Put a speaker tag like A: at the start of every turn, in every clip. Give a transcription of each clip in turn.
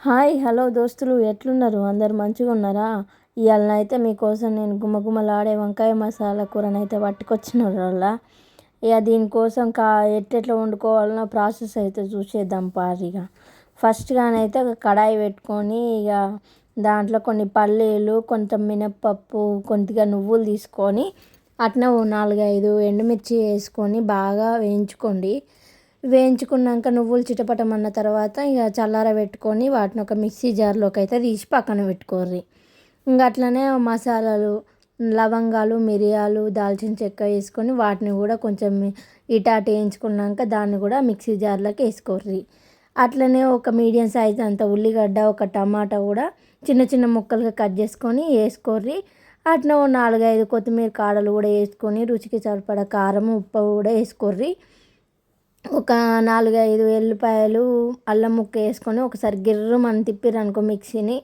A: Hi hello దోస్తులు, ఎట్లున్నారు? అందరు మంచిగా ఉన్నారా? ఇవాళనైతే మీకోసం నేను గుమగుమలాడే వంకాయ మసాలా కూరనైతే పట్టుకొచ్చిన. ఇక దీనికోసం ఎట్లా వండుకోవాలన్న ప్రాసెస్ అయితే చూసేద్దాం పారిగా. ఫస్ట్గానైతే ఒక కడాయి పెట్టుకొని ఇక దాంట్లో కొన్ని పల్లీలు, కొంచెం మినప్పప్పు, కొద్దిగా నువ్వులు తీసుకొని అట్నే 4-5 ఎండుమిర్చి వేసుకొని బాగా వేయించుకోండి. వేయించుకున్నాక నువ్వులు చిటపటమన్న తర్వాత ఇక చల్లార పెట్టుకొని వాటిని ఒక మిక్సీ జార్లోకి అయితే తీసి పక్కన పెట్టుకోర్రి. ఇంకా అట్లనే మసాలాలు, లవంగాలు, మిరియాలు, దాల్చిన చెక్క వేసుకొని వాటిని కూడా కొంచెం ఇటాటి వేయించుకున్నాక దాన్ని కూడా మిక్సీ జార్లోకి వేసుకోర్రి. అట్లనే ఒక మీడియం సైజ్ అంత ఉల్లిగడ్డ, ఒక టమాటా కూడా చిన్న చిన్న ముక్కలుగా కట్ చేసుకొని వేసుకోర్రి. అట్లా 4-5 కొత్తిమీర కాడలు కూడా వేసుకొని రుచికి సరిపడా కారం, ఉప్పు కూడా వేసుకోర్రి. ఒక 4-5 ఎల్లిపాయలు, అల్లం ముక్క వేసుకొని ఒకసారి గిర్రమని తిప్పిరనుకో మిక్సీని,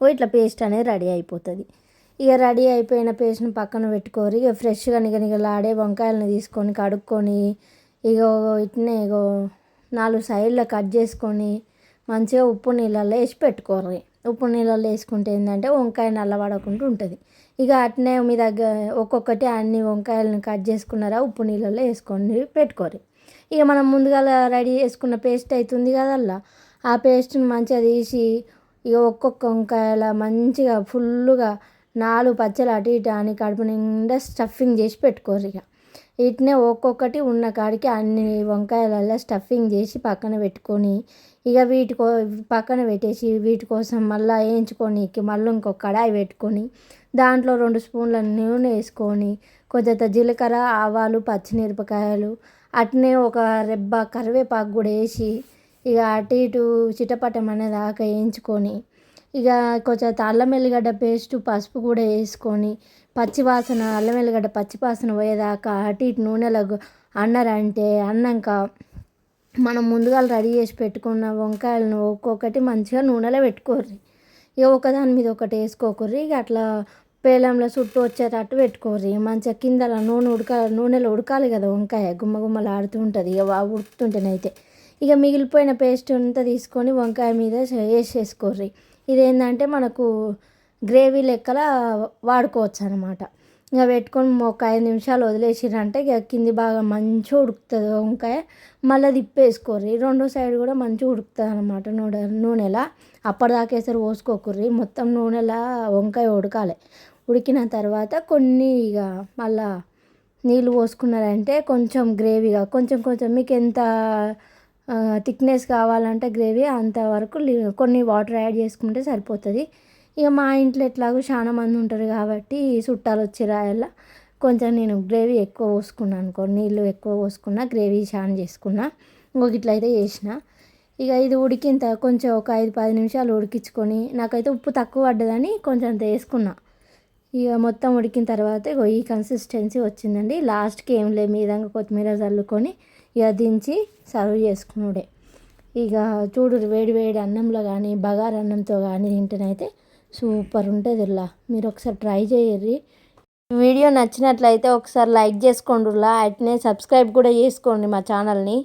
A: ఇట్లా పేస్ట్ అనేది రెడీ అయిపోతుంది. ఇక రెడీ అయిపోయిన పేస్ట్ని పక్కన పెట్టుకోరి. ఇక ఫ్రెష్గా నిగనిగలాడే వంకాయలను తీసుకొని కడుక్కొని ఇట్నే 4 సైడ్లో కట్ చేసుకొని మంచిగా ఉప్పు నీళ్ళల్లో వేసి పెట్టుకోర్రి. ఉప్పు నీళ్ళల్లో వేసుకుంటే ఏంటంటే వంకాయ నల్లబడకుండా ఉంటుంది. ఇక అట్నే మీ దగ్గర ఒక్కొక్కటి అన్ని వంకాయలను కట్ చేసుకున్నారా ఉప్పు నీళ్ళల్లో వేసుకొని పెట్టుకోరి. ఇక మనం ముందుగా రెడీ చేసుకున్న పేస్ట్ అవుతుంది కదల్లా, ఆ పేస్ట్ని మంచిగా తీసి ఇక ఒక్కొక్క వంకాయల మంచిగా ఫుల్లుగా 4 పచ్చలు అటు ఇటు అని కడుపు నిండా స్టఫింగ్ చేసి పెట్టుకోరు. ఇక వీటినే ఒక్కొక్కటి ఉన్న కాడికి అన్ని వంకాయలలో స్టఫింగ్ చేసి పక్కన పెట్టుకొని ఇక పక్కన పెట్టేసి వీటి కోసం మళ్ళీ వేయించుకొని మళ్ళీ ఇంకొక కడాయి పెట్టుకొని దాంట్లో 2 స్పూన్ల నూనె వేసుకొని కొంచెం జీలకర్ర, ఆవాలు, పచ్చిమిరపకాయలు, అట్నే ఒక రెబ్బ కరివేపాకు కూడా వేసి ఇక అటు ఇటు చిటపటం అనేదాకా వేయించుకొని ఇక కొంచెం అల్లం ఎల్లిగడ్డ పేస్టు, పసుపు కూడా వేసుకొని పచ్చివాసన అల్లం ఎల్లిగడ్డ పచ్చివాసన పోయేదాకా అటు ఇటు నూనెలో అన్నారంటే అన్నాక మనం ముందుగా రెడీ చేసి పెట్టుకున్న వంకాయలను ఒక్కొక్కటి మంచిగా నూనెలో పెట్టుకోర్రి. ఇక ఒకదాని మీద ఒకటి వేసుకోకర్రి. ఇక అట్లా పేలంలో చుట్టూ వచ్చేటట్టు పెట్టుకోర్రి. మంచిగా కింద నూనెలో ఉడకాలి కదా వంకాయ, గుమ్మగుమ్మలాడుతూ ఉంటుంది. ఇక ఉడుకుతుంటేనైతే ఇక మిగిలిపోయిన పేస్ట్ అంతా తీసుకొని వంకాయ మీద వేసేసుకోర్రి. ఇదేంటంటే మనకు గ్రేవీ లెక్కల వాడుకోవచ్చు అనమాట. ఇక పెట్టుకొని ఒక 5 నిమిషాలు వదిలేసిరంటే ఇక కింది బాగా మంచిగా ఉడుకుతుంది వంకాయ. మళ్ళీ తిప్పేసుకోర్రి. రెండో సైడ్ కూడా మంచిగా ఉడుకుతుంది అనమాట నూనెలా. అప్పటిదాకా ఎసరు పోసుకోకుర్రి, మొత్తం నూనెలా వంకాయ ఉడకాలి. ఉడికిన తర్వాత కొన్ని ఇక మళ్ళా నీళ్ళు పోసుకున్నారంటే కొంచెం గ్రేవీగా కొంచెం మీకు ఎంత థిక్నెస్ కావాలంటే గ్రేవీ అంతవరకు కొన్ని వాటర్ యాడ్ చేసుకుంటే సరిపోతుంది. ఇక మా ఇంట్లో ఎట్లాగో చాలా మంది ఉంటారు కాబట్టి చుట్టాలు వచ్చి రాయాల కొంచెం నేను గ్రేవీ ఎక్కువ పోసుకున్నాను అనుకో, నీళ్ళు ఎక్కువ పోసుకున్నా, గ్రేవీ చాలా చేసుకున్నా. ఇట్లయితే చేసిన. ఇక ఇది ఉడికిన కొంచెం ఒక 5-10 నిమిషాలు ఉడికించుకొని నాకైతే ఉప్పు తక్కువ పడ్డదని కొంచెం వేసుకున్నా. ఇక మొత్తం ఉడికిన తర్వాత ఈ కన్సిస్టెన్సీ వచ్చిందండి. లాస్ట్కి ఏం లేదు, మీ విధంగా కొత్తిమీర చల్లుకొని ఇక దించి సర్వ్ చేసుకున్నాడే. ఇక చూడు వేడి వేడి అన్నంలో కానీ బగారా అన్నంతో కానీ తింటేనైతే సూపర్ ఉంటుంది. ఇలా మీరు ఒకసారి ట్రై చేయర్రి. వీడియో నచ్చినట్లయితే ఒకసారి లైక్ చేసుకోండి, అట్నే సబ్స్క్రైబ్ కూడా చేసుకోండి మా ఛానల్ని.